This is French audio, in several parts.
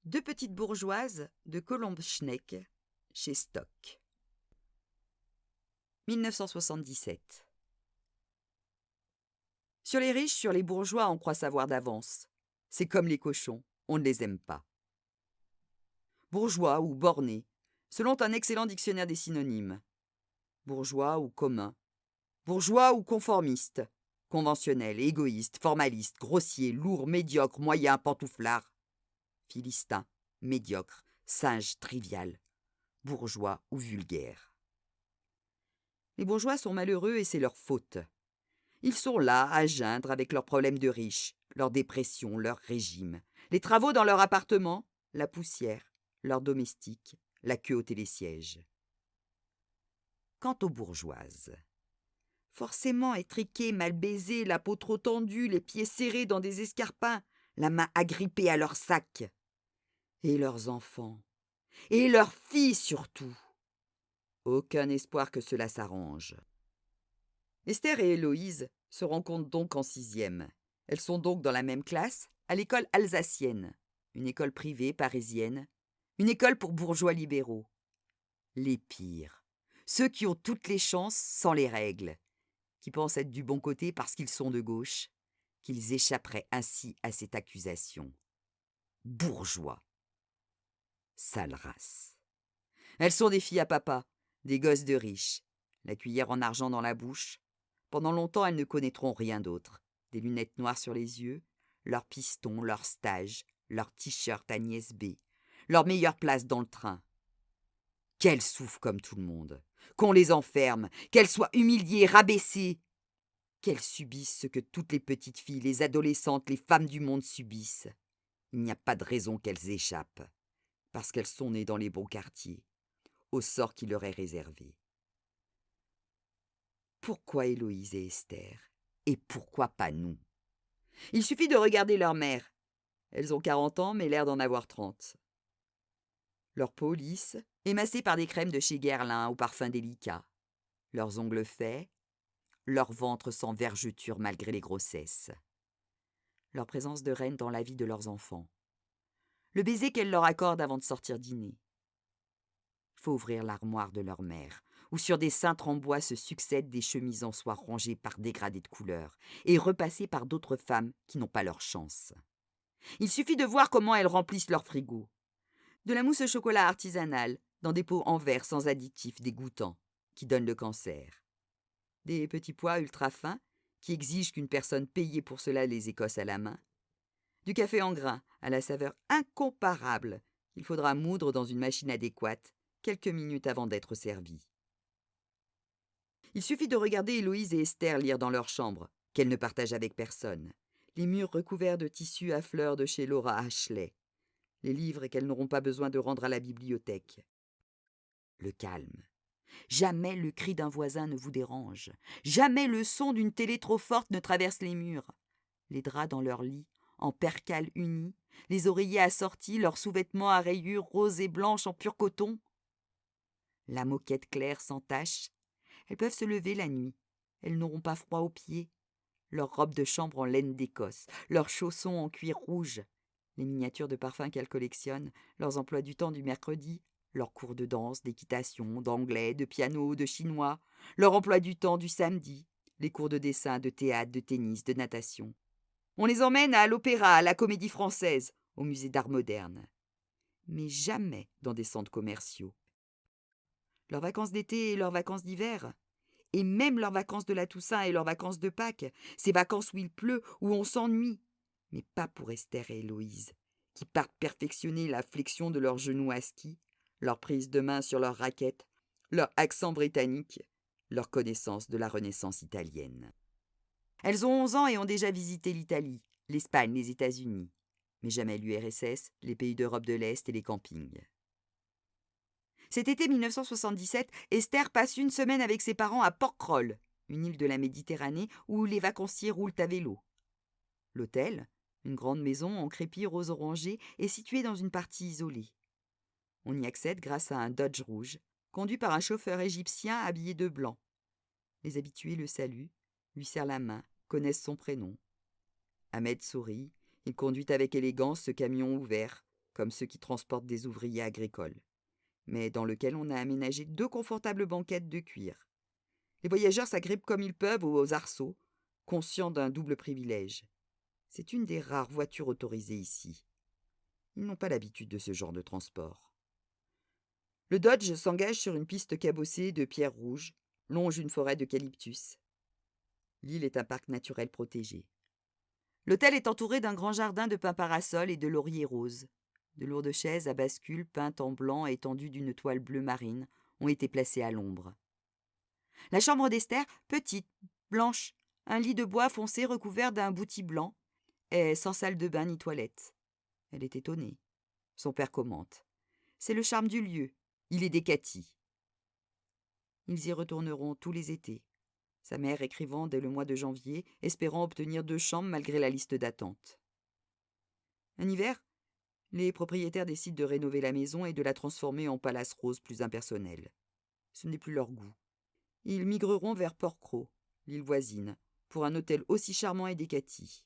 Deux petites bourgeoises de Colombe-Schneck chez Stock. 1977. Sur les riches, sur les bourgeois, on croit savoir d'avance. C'est comme les cochons, on ne les aime pas. Bourgeois ou borné, selon un excellent dictionnaire des synonymes. Bourgeois ou commun. Bourgeois ou conformiste. Conventionnel, égoïste, formaliste, grossier, lourd, médiocre, moyen, pantouflard. Philistin, médiocre, singe, trivial. Bourgeois ou vulgaire. Les bourgeois sont malheureux et c'est leur faute. Ils sont là à geindre avec leurs problèmes de riches, leur dépression, leur régime, les travaux dans leur appartement, la poussière, leurs domestiques, la queue au télésiège. Quant aux bourgeoises, forcément étriquées, mal baisées, la peau trop tendue, les pieds serrés dans des escarpins, la main agrippée à leur sac. Et leurs enfants, et leurs filles surtout. Aucun espoir que cela s'arrange. Esther et Héloïse se rencontrent donc en 6e. Elles sont donc dans la même classe, à l'école alsacienne, une école privée parisienne, une école pour bourgeois libéraux. Les pires, ceux qui ont toutes les chances sans les règles, qui pensent être du bon côté parce qu'ils sont de gauche, qu'ils échapperaient ainsi à cette accusation. Bourgeois. Sale race. Elles sont des filles à papa, des gosses de riches, la cuillère en argent dans la bouche. Pendant longtemps, elles ne connaîtront rien d'autre. Des lunettes noires sur les yeux, leurs pistons, leur stage, leur t-shirt Agnès B, leur meilleure place dans le train. Qu'elles souffrent comme tout le monde, qu'on les enferme, qu'elles soient humiliées, rabaissées, qu'elles subissent ce que toutes les petites filles, les adolescentes, les femmes du monde subissent. Il n'y a pas de raison qu'elles échappent, parce qu'elles sont nées dans les bons quartiers, au sort qui leur est réservé. Pourquoi Héloïse et Esther? Et pourquoi pas nous? Il suffit de regarder leur mère. Elles ont 40 ans, mais l'air d'en avoir 30. Leur peau lisse, émassée par des crèmes de chez Guerlain au parfum délicat. Leurs ongles faits, leur ventre sans vergeture malgré les grossesses. Leur présence de reine dans la vie de leurs enfants. Le baiser qu'elles leur accordent avant de sortir dîner. Il faut ouvrir l'armoire de leur mère, où sur des cintres en bois se succèdent des chemises en soie rangées par dégradés de couleurs et repassées par d'autres femmes qui n'ont pas leur chance. Il suffit de voir comment elles remplissent leur frigo. De la mousse au chocolat artisanale, dans des pots en verre sans additifs dégoûtants, qui donnent le cancer. Des petits pois ultra fins, qui exigent qu'une personne payée pour cela les écosse à la main. Du café en grains, à la saveur incomparable, qu'il faudra moudre dans une machine adéquate, quelques minutes avant d'être servi. Il suffit de regarder Héloïse et Esther lire dans leur chambre, qu'elles ne partagent avec personne, les murs recouverts de tissus à fleurs de chez Laura Ashley, les livres qu'elles n'auront pas besoin de rendre à la bibliothèque. Le calme. Jamais le cri d'un voisin ne vous dérange. Jamais le son d'une télé trop forte ne traverse les murs. Les draps dans leur lit, en percale unie, les oreillers assortis, leurs sous-vêtements à rayures roses et blanches en pur coton. La moquette claire sans tache. Elles peuvent se lever la nuit. Elles n'auront pas froid aux pieds. Leurs robes de chambre en laine d'Écosse, leurs chaussons en cuir rouge, les miniatures de parfums qu'elles collectionnent, leurs emplois du temps du mercredi, leurs cours de danse, d'équitation, d'anglais, de piano, de chinois, leur emploi du temps du samedi, les cours de dessin, de théâtre, de tennis, de natation. On les emmène à l'opéra, à la Comédie Française, au musée d'art moderne. Mais jamais dans des centres commerciaux. Leurs vacances d'été et leurs vacances d'hiver, et même leurs vacances de la Toussaint et leurs vacances de Pâques, ces vacances où il pleut, où on s'ennuie. Mais pas pour Esther et Héloïse, qui partent perfectionner la flexion de leurs genoux à ski, leur prise de main sur leur raquette, leur accent britannique, leur connaissance de la Renaissance italienne. Elles ont 11 ans et ont déjà visité l'Italie, l'Espagne, les États-Unis, mais jamais l'URSS, les pays d'Europe de l'Est et les campings. Cet été 1977, Esther passe une semaine avec ses parents à Porquerolles, une île de la Méditerranée où les vacanciers roulent à vélo. L'hôtel, une grande maison en crépi rose orangé, est situé dans une partie isolée. On y accède grâce à un Dodge rouge, conduit par un chauffeur égyptien habillé de blanc. Les habitués le saluent, lui serrent la main, connaissent son prénom. Ahmed sourit, il conduit avec élégance ce camion ouvert, comme ceux qui transportent des ouvriers agricoles, mais dans lequel on a aménagé 2 confortables banquettes de cuir. Les voyageurs s'agrippent comme ils peuvent aux arceaux, conscients d'un double privilège. C'est une des rares voitures autorisées ici. Ils n'ont pas l'habitude de ce genre de transport. Le Dodge s'engage sur une piste cabossée de pierres rouges, longe une forêt d'eucalyptus. L'île est un parc naturel protégé. L'hôtel est entouré d'un grand jardin de pins parasols et de lauriers roses. De lourdes chaises à bascule peintes en blanc et tendues d'une toile bleue marine ont été placées à l'ombre. La chambre d'Esther, petite, blanche, un lit de bois foncé recouvert d'un boutis blanc, est sans salle de bain ni toilette. Elle est étonnée. Son père commente. C'est le charme du lieu. Il est des Cathy. Ils y retourneront tous les étés. Sa mère écrivant dès le mois de janvier, espérant obtenir 2 chambres malgré la liste d'attente. Un hiver, les propriétaires décident de rénover la maison et de la transformer en palace rose plus impersonnel. Ce n'est plus leur goût. Ils migreront vers Port-Cros, l'île voisine, pour un hôtel aussi charmant et décati.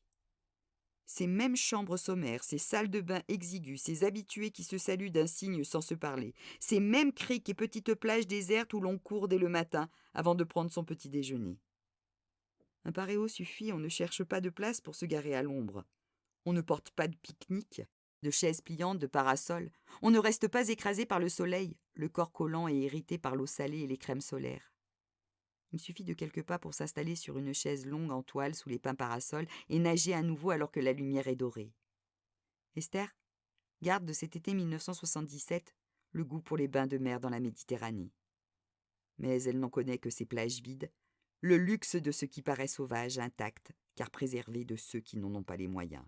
Ces mêmes chambres sommaires, ces salles de bain exiguës, ces habitués qui se saluent d'un signe sans se parler, ces mêmes criques et petites plages désertes où l'on court dès le matin avant de prendre son petit déjeuner. Un paréo suffit, on ne cherche pas de place pour se garer à l'ombre. On ne porte pas de pique-nique, de chaises pliantes, de parasols. On ne reste pas écrasé par le soleil, le corps collant et irrité par l'eau salée et les crèmes solaires. Il suffit de quelques pas pour s'installer sur une chaise longue en toile sous les pins parasols et nager à nouveau alors que la lumière est dorée. Esther garde de cet été 1977 le goût pour les bains de mer dans la Méditerranée. Mais elle n'en connaît que ces plages vides, le luxe de ce qui paraît sauvage, intact, car préservé de ceux qui n'en ont pas les moyens.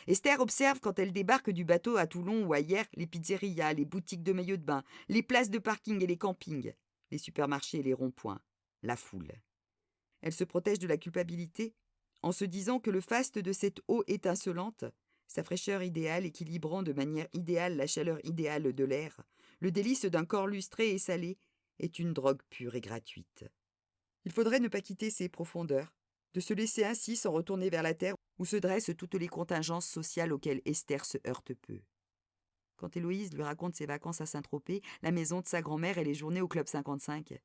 Esther observe quand elle débarque du bateau à Toulon ou ailleurs les pizzerias, les boutiques de maillots de bain, les places de parking et les campings, les supermarchés et les ronds-points, la foule. Elle se protège de la culpabilité en se disant que le faste de cette eau étincelante, sa fraîcheur idéale équilibrant de manière idéale la chaleur idéale de l'air, le délice d'un corps lustré et salé, est une drogue pure et gratuite. Il faudrait ne pas quitter ces profondeurs, de se laisser ainsi s'en retourner vers la terre où se dressent toutes les contingences sociales auxquelles Esther se heurte peu. Quand Héloïse lui raconte ses vacances à Saint-Tropez, la maison de sa grand-mère et les journées au Club 55,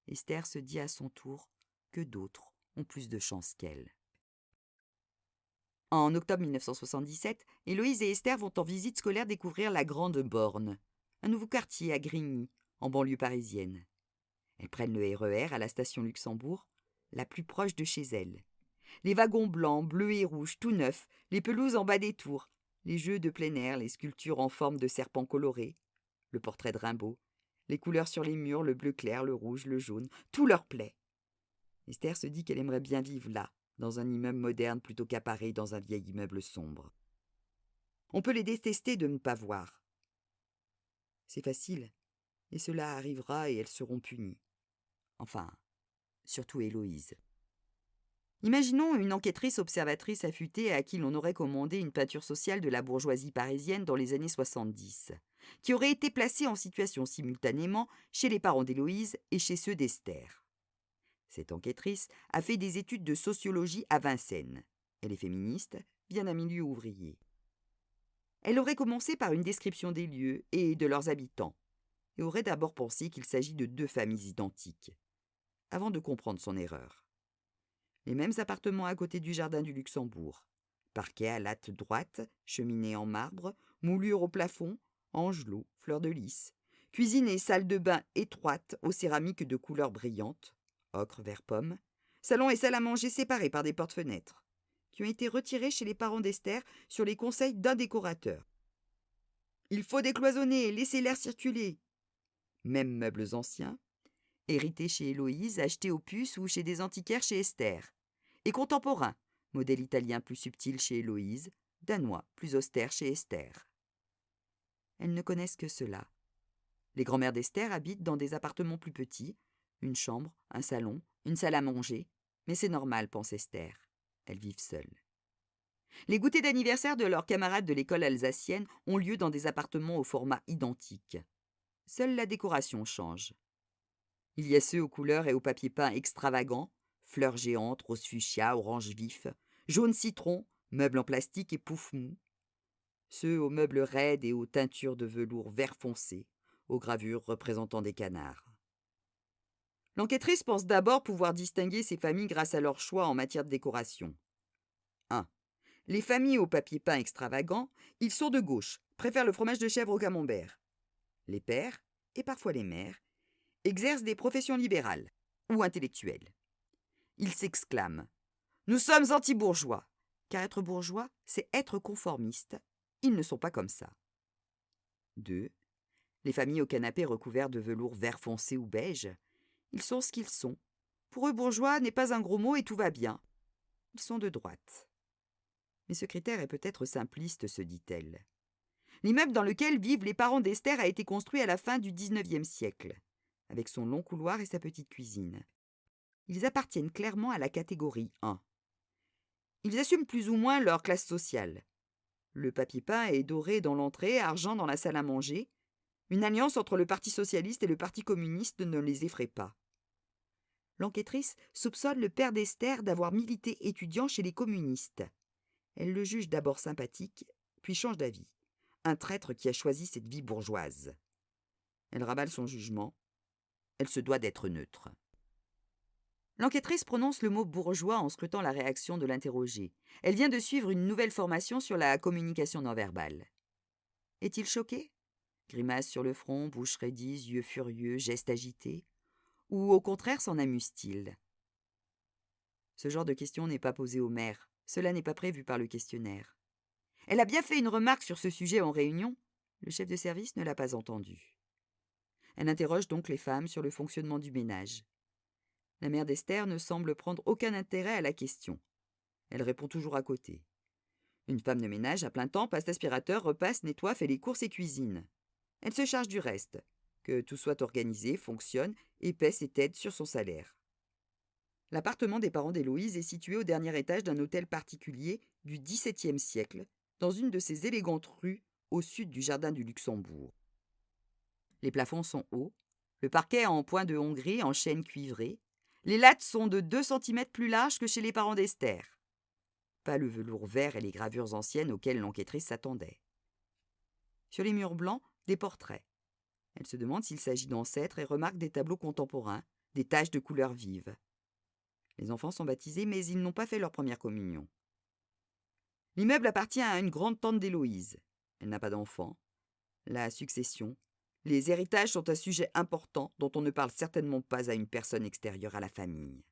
Esther se dit à son tour que d'autres ont plus de chance qu'elle. En octobre 1977, Héloïse et Esther vont en visite scolaire découvrir la Grande Borne, un nouveau quartier à Grigny, en banlieue parisienne. Elles prennent le RER à la station Luxembourg, la plus proche de chez elles. Les wagons blancs, bleus et rouges, tout neufs, les pelouses en bas des tours, les jeux de plein air, les sculptures en forme de serpents colorés, le portrait de Rimbaud, les couleurs sur les murs, le bleu clair, le rouge, le jaune, tout leur plaît. Esther se dit qu'elle aimerait bien vivre là, dans un immeuble moderne plutôt qu'appareil dans un vieil immeuble sombre. On peut les détester de ne pas voir. C'est facile, et cela arrivera et elles seront punies. Enfin, surtout Héloïse. Imaginons une enquêtrice observatrice affûtée à qui l'on aurait commandé une peinture sociale de la bourgeoisie parisienne dans les années 70, qui aurait été placée en situation simultanément chez les parents d'Héloïse et chez ceux d'Esther. Cette enquêtrice a fait des études de sociologie à Vincennes. Elle est féministe, vient d'un milieu ouvrier. Elle aurait commencé par une description des lieux et de leurs habitants, et aurait d'abord pensé qu'il s'agit de 2 familles identiques, avant de comprendre son erreur. Les mêmes appartements à côté du jardin du Luxembourg, parquet à latte droite, cheminée en marbre, moulure au plafond, angelots, fleurs de lys, cuisine et salle de bain étroites aux céramiques de couleurs brillantes, ocre, vert pomme, salon et salle à manger séparés par des portes-fenêtres, qui ont été retirés chez les parents d'Esther sur les conseils d'un décorateur. Il faut décloisonner et laisser l'air circuler. Mêmes meubles anciens, hérités chez Héloïse, achetés aux puces ou chez des antiquaires chez Esther. Et contemporains, modèle italien plus subtil chez Héloïse, danois plus austère chez Esther. Elles ne connaissent que cela. Les grand-mères d'Esther habitent dans des appartements plus petits, une chambre, un salon, une salle à manger, mais c'est normal, pense Esther. Elles vivent seules. Les goûters d'anniversaire de leurs camarades de l'école alsacienne ont lieu dans des appartements au format identique. Seule la décoration change. Il y a ceux aux couleurs et au papier peint extravagants, fleurs géantes, rose fuchsia, orange vif, jaune citron, meubles en plastique et pouf mou. ceux aux meubles raides et aux teintures de velours vert foncé, aux gravures représentant des canards. L'enquêtrice pense d'abord pouvoir distinguer ces familles grâce à leur choix en matière de décoration. 1. Les familles au papier peint extravagant, ils sont de gauche, préfèrent le fromage de chèvre au camembert. Les pères, et parfois les mères, exercent des professions libérales ou intellectuelles. Ils s'exclament « Nous sommes anti-bourgeois », car être bourgeois, c'est être conformiste. Ils ne sont pas comme ça. 2. Les familles au canapé recouvert de velours vert foncé ou beige, ils sont ce qu'ils sont. Pour eux, bourgeois n'est pas un gros mot et tout va bien. Ils sont de droite. Mais ce critère est peut-être simpliste, se dit-elle. L'immeuble dans lequel vivent les parents d'Esther a été construit à la fin du XIXe siècle, avec son long couloir et sa petite cuisine. Ils appartiennent clairement à la catégorie 1. Ils assument plus ou moins leur classe sociale. Le papier peint est doré dans l'entrée, argent dans la salle à manger. Une alliance entre le Parti socialiste et le Parti communiste ne les effraie pas. L'enquêtrice soupçonne le père d'Esther d'avoir milité étudiant chez les communistes. Elle le juge d'abord sympathique, puis change d'avis. Un traître qui a choisi cette vie bourgeoise. Elle rabale son jugement. Elle se doit d'être neutre. L'enquêtrice prononce le mot bourgeois en scrutant la réaction de l'interrogé. Elle vient de suivre une nouvelle formation sur la communication non verbale. Est-il choqué? Grimace sur le front, bouche raidie, yeux furieux, gestes agités. Ou au contraire s'en amuse-t-il? Ce genre de question n'est pas posé aux mères. Cela n'est pas prévu par le questionnaire. Elle a bien fait une remarque sur ce sujet en réunion. Le chef de service ne l'a pas entendue. Elle interroge donc les femmes sur le fonctionnement du ménage. La mère d'Esther ne semble prendre aucun intérêt à la question. Elle répond toujours à côté. Une femme de ménage à plein temps passe l'aspirateur, repasse, nettoie, fait les courses et cuisine. Elle se charge du reste, que tout soit organisé, fonctionne et paie ses têtes sur son salaire. L'appartement des parents d'Héloïse est situé au dernier étage d'un hôtel particulier du XVIIe siècle, dans une de ces élégantes rues au sud du jardin du Luxembourg. Les plafonds sont hauts, le parquet en point de Hongrie en chêne cuivré, les lattes sont de 2 cm plus larges que chez les parents d'Esther. Pas le velours vert et les gravures anciennes auxquelles l'enquêtrice s'attendait. Sur les murs blancs, des portraits. Elle se demande s'il s'agit d'ancêtres et remarque des tableaux contemporains, des taches de couleurs vives. Les enfants sont baptisés, mais ils n'ont pas fait leur première communion. L'immeuble appartient à une grande-tante d'Héloïse. Elle n'a pas d'enfants. La succession, les héritages sont un sujet important dont on ne parle certainement pas à une personne extérieure à la famille.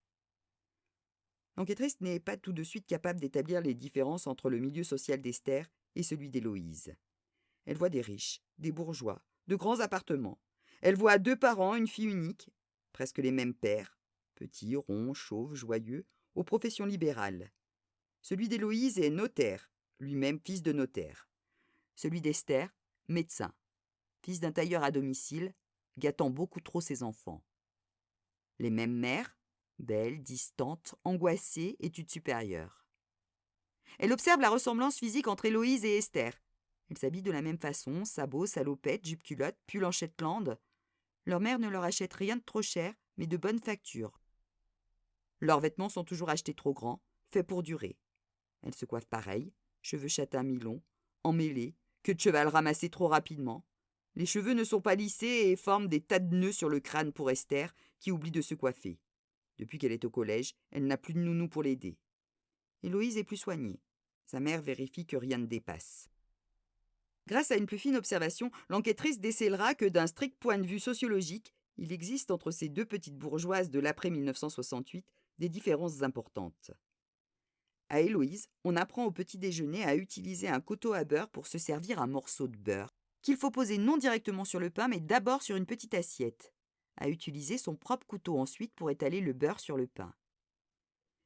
L'enquêtrice n'est pas tout de suite capable d'établir les différences entre le milieu social d'Esther et celui d'Héloïse. Elle voit des riches, des bourgeois, de grands appartements. Elle voit 2 parents, une fille unique, presque les mêmes pères, petits, ronds, chauves, joyeux, aux professions libérales. Celui d'Héloïse est notaire, lui-même fils de notaire. Celui d'Esther, médecin, fils d'un tailleur à domicile, gâtant beaucoup trop ses enfants. Les mêmes mères, belles, distantes, angoissées, études supérieures. Elle observe la ressemblance physique entre Héloïse et Esther. Elles s'habillent de la même façon, sabots, salopettes, jupe-culotte, pull en Shetland. Leur mère ne leur achète rien de trop cher, mais de bonne facture. Leurs vêtements sont toujours achetés trop grands, faits pour durer. Elles se coiffent pareil, cheveux châtains mi-longs, emmêlés, queue de cheval ramassée trop rapidement. Les cheveux ne sont pas lissés et forment des tas de nœuds sur le crâne pour Esther, qui oublie de se coiffer. Depuis qu'elle est au collège, elle n'a plus de nounou pour l'aider. Héloïse est plus soignée. Sa mère vérifie que rien ne dépasse. Grâce à une plus fine observation, l'enquêtrice décélera que d'un strict point de vue sociologique, il existe entre ces 2 petites bourgeoises de l'après-1968 des différences importantes. À Héloïse, on apprend au petit déjeuner à utiliser un couteau à beurre pour se servir un morceau de beurre, qu'il faut poser non directement sur le pain, mais d'abord sur une petite assiette. À utiliser son propre couteau ensuite pour étaler le beurre sur le pain.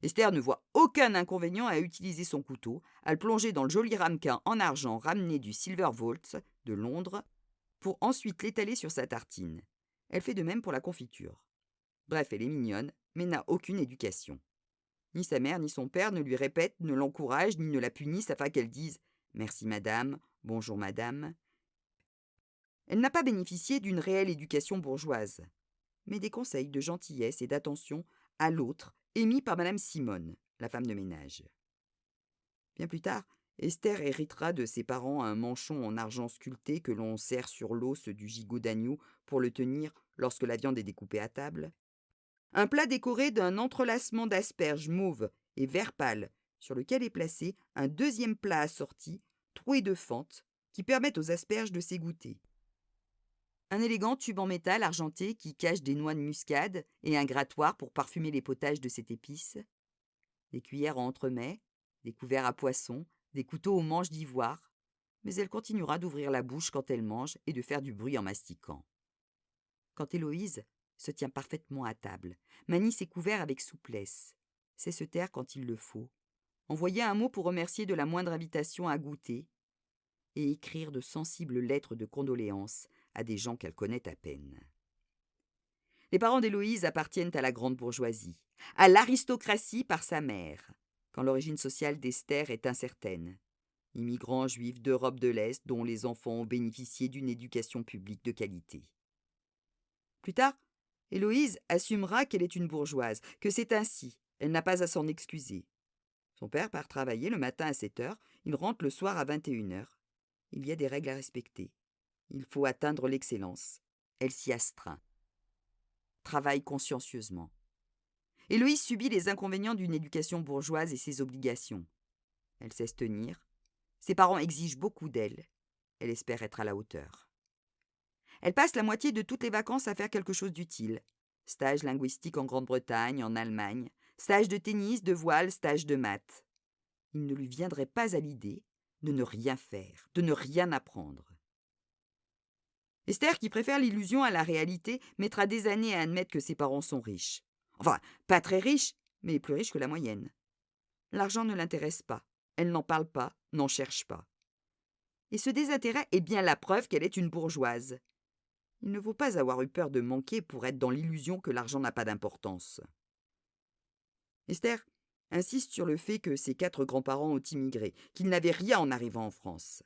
Esther ne voit aucun inconvénient à utiliser son couteau, à le plonger dans le joli ramequin en argent ramené du Silver Vault de Londres, pour ensuite l'étaler sur sa tartine. Elle fait de même pour la confiture. Bref, elle est mignonne, mais n'a aucune éducation. Ni sa mère ni son père ne lui répètent, ne l'encouragent, ni ne la punissent afin qu'elle dise « Merci madame, bonjour madame ». Elle n'a pas bénéficié d'une réelle éducation bourgeoise, mais des conseils de gentillesse et d'attention à l'autre émis par madame Simone, la femme de ménage. Bien plus tard, Esther héritera de ses parents un manchon en argent sculpté que l'on serre sur l'os du gigot d'agneau pour le tenir lorsque la viande est découpée à table. Un plat décoré d'un entrelacement d'asperges mauves et vert pâle, sur lequel est placé un deuxième plat assorti, troué de fentes, qui permettent aux asperges de s'égoutter. Un élégant tube en métal argenté qui cache des noix de muscade et un grattoir pour parfumer les potages de cette épice. Des cuillères en entremets, des couverts à poisson, des couteaux aux manches d'ivoire, mais elle continuera d'ouvrir la bouche quand elle mange et de faire du bruit en mastiquant. Quand Héloïse se tient parfaitement à table, manie ses couverts avec souplesse, sait se taire quand il le faut, envoyer un mot pour remercier de la moindre invitation à goûter, et écrire de sensibles lettres de condoléances à des gens qu'elle connaît à peine. Les parents d'Héloïse appartiennent à la grande bourgeoisie, à l'aristocratie par sa mère, quand l'origine sociale d'Esther est incertaine. Immigrants juifs d'Europe de l'Est dont les enfants ont bénéficié d'une éducation publique de qualité. Plus tard, Héloïse assumera qu'elle est une bourgeoise, que c'est ainsi, elle n'a pas à s'en excuser. Son père part travailler le matin à 7 heures, il rentre le soir à 21 heures. Il y a des règles à respecter. Il faut atteindre l'excellence. Elle s'y astreint. Travaille consciencieusement. Héloïse subit les inconvénients d'une éducation bourgeoise et ses obligations. Elle sait se tenir. Ses parents exigent beaucoup d'elle. Elle espère être à la hauteur. Elle passe la moitié de toutes les vacances à faire quelque chose d'utile. Stage linguistique en Grande-Bretagne, en Allemagne, stage de tennis, de voile, stage de maths. Il ne lui viendrait pas à l'idée de ne rien faire, de ne rien apprendre. Esther, qui préfère l'illusion à la réalité, mettra des années à admettre que ses parents sont riches. Enfin, pas très riches, mais plus riches que la moyenne. L'argent ne l'intéresse pas. Elle n'en parle pas, n'en cherche pas. Et ce désintérêt est bien la preuve qu'elle est une bourgeoise. Il ne faut pas avoir eu peur de manquer pour être dans l'illusion que l'argent n'a pas d'importance. Esther insiste sur le fait que ses 4 grands-parents ont immigré, qu'ils n'avaient rien en arrivant en France.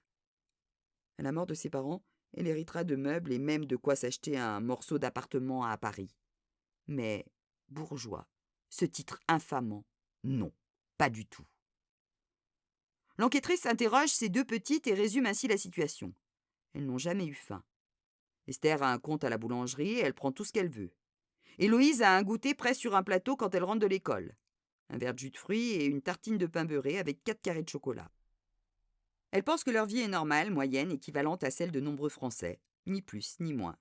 À la mort de ses parents, elle héritera de meubles et même de quoi s'acheter un morceau d'appartement à Paris. Mais bourgeois, ce titre infamant, non, pas du tout. L'enquêtrice interroge ces 2 petites et résume ainsi la situation. Elles n'ont jamais eu faim. Esther a un compte à la boulangerie et elle prend tout ce qu'elle veut. Héloïse a un goûter prêt sur un plateau quand elle rentre de l'école. Un verre de jus de fruits et une tartine de pain beurré avec 4 carrés de chocolat. Elle pense que leur vie est normale, moyenne, équivalente à celle de nombreux Français, ni plus ni moins.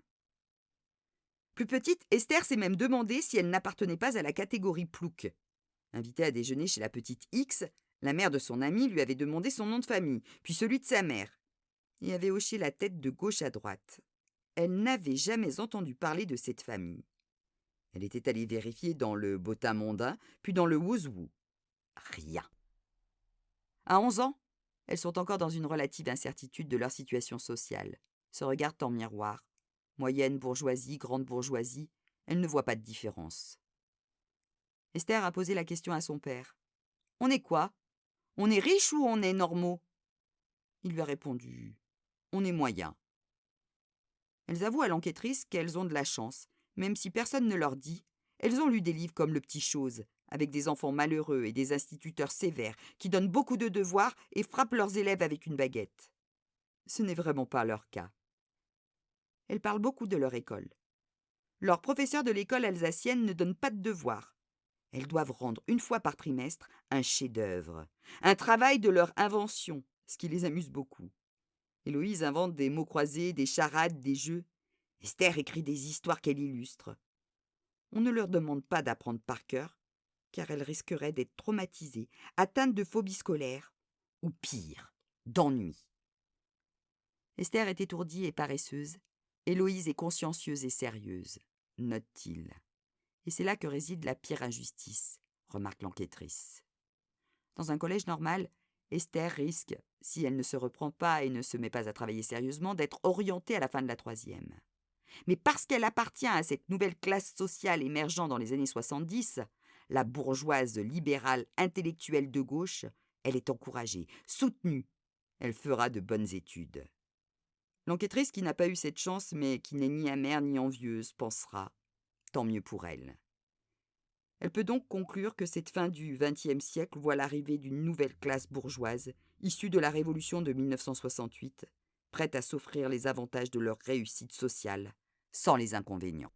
Plus petite, Esther s'est même demandé si elle n'appartenait pas à la catégorie plouc. Invitée à déjeuner chez la petite X, la mère de son amie lui avait demandé son nom de famille, puis celui de sa mère, et avait hoché la tête de gauche à droite. Elle n'avait jamais entendu parler de cette famille. Elle était allée vérifier dans le bottin mondain, puis dans le wouzou. Rien. À 11 ans, elles sont encore dans une relative incertitude de leur situation sociale, se regardent en miroir. Moyenne bourgeoisie, grande bourgeoisie, elles ne voient pas de différence. Esther a posé la question à son père. « On est quoi? On est riche ou on est normaux ?» Il lui a répondu « On est moyen. » Elles avouent à l'enquêtrice qu'elles ont de la chance. Même si personne ne leur dit, elles ont lu des livres comme Le Petit Chose, avec des enfants malheureux et des instituteurs sévères qui donnent beaucoup de devoirs et frappent leurs élèves avec une baguette. Ce n'est vraiment pas leur cas. Elles parlent beaucoup de leur école. Leurs professeurs de l'école alsacienne ne donnent pas de devoirs. Elles doivent rendre 1 fois par trimestre un chef-d'œuvre, un travail de leur invention, ce qui les amuse beaucoup. Héloïse invente des mots croisés, des charades, des jeux. Esther écrit des histoires qu'elle illustre. On ne leur demande pas d'apprendre par cœur, car elles risqueraient d'être traumatisées, atteintes de phobie scolaire, ou pire, d'ennui. Esther est étourdie et paresseuse. Héloïse est consciencieuse et sérieuse, note-t-il. Et c'est là que réside la pire injustice, remarque l'enquêtrice. Dans un collège normal, Esther risque, si elle ne se reprend pas et ne se met pas à travailler sérieusement, d'être orientée à la fin de la 3e. Mais parce qu'elle appartient à cette nouvelle classe sociale émergeant dans les années 70, la bourgeoise libérale intellectuelle de gauche, elle est encouragée, soutenue. Elle fera de bonnes études. L'enquêtrice qui n'a pas eu cette chance, mais qui n'est ni amère ni envieuse, pensera « tant mieux pour elle ». Elle peut donc conclure que cette fin du XXe siècle voit l'arrivée d'une nouvelle classe bourgeoise, issue de la Révolution de 1968, prête à s'offrir les avantages de leur réussite sociale, sans les inconvénients.